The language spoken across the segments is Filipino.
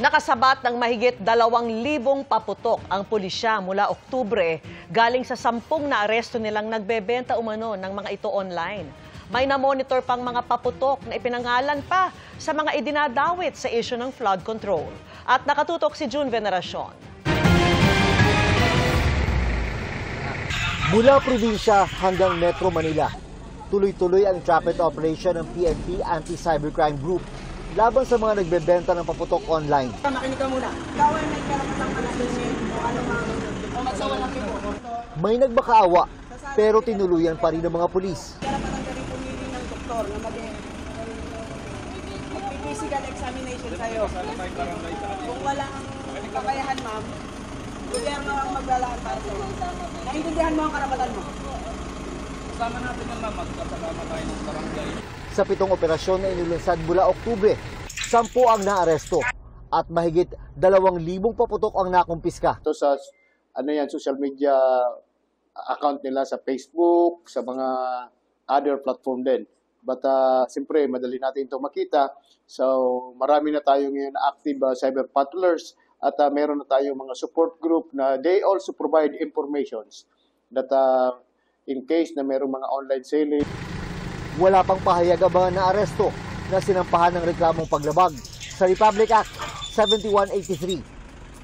Nakasabat ng mahigit 2,000 paputok ang pulisya mula Oktubre galing sa 10 na aresto nilang nagbebenta umano ng mga ito online. May na-monitor pang mga paputok na ipinangalan pa sa mga idinadawit sa issue ng flood control. At nakatutok si June Veneracion. Mula probinsya hanggang Metro Manila, tuloy-tuloy ang traffic operation ng PNP Anti-Cybercrime Group laban sa mga nagbebenta ng paputok online. Makinig ka muna. Ikaw ay may karapatang palasin o ano magsawa lang mo. May nagmakaawa pero tinuluyan pa rin ng mga pulis. Karapatang ka rin pumili ng doktor na mag-physical examination sa'yo. Kung wala ang kakayahan, ma'am, gobyerno ang maglalaan para sa'yo. Naintindihan mo ang karapatan mo. Kasama natin ang ma'am, magkasama tayo ng barangay. Sa 7 operasyon na inilunsad mula Oktubre, 10 ang naaresto at mahigit 2,000 paputok ang nakumpiska. Ito sa social media account nila sa Facebook, sa mga other platform din. But siyempre, madali natin ito makita. So marami na tayo ngayon active cyber patrollers at meron na tayong mga support group na they also provide informations that in case na merong mga online selling. Wala pang pahayag ang mga naaresto na sinampahan ng reklamong paglabag sa Republic Act 7183,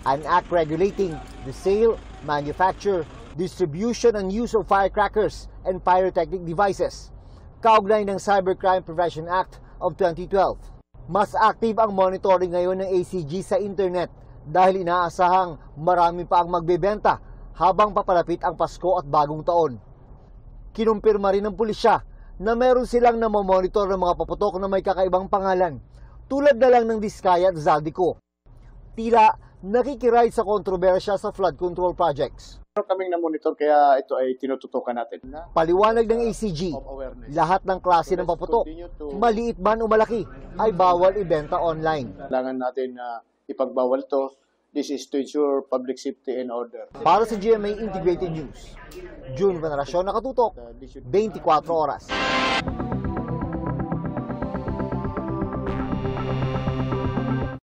an act regulating the sale, manufacture, distribution and use of firecrackers and pyrotechnic devices, kaugnay ng Cybercrime Prevention Act of 2012. Mas active ang monitoring ngayon ng ACG sa internet dahil inaasahang marami pa ang magbebenta habang papalapit ang Pasko at Bagong Taon. Kinumpirma rin ng pulisya na meron silang namomonitor ng mga paputok na may kakaibang pangalan, tulad na lang ng Diskaya at Zaldico. Tila nakikiray sa kontrobersya sa flood control projects. Meron kaming na-monitor kaya ito ay tinututukan natin. Paliwanag ng ACG, lahat ng klase ng paputok, maliit man o malaki, ay bawal ibenta online. Kailangan natin ipagbawal ito. This is to ensure public safety and order. Para sa GMA Integrated News, June Veneracion, nakatutok, 24 oras.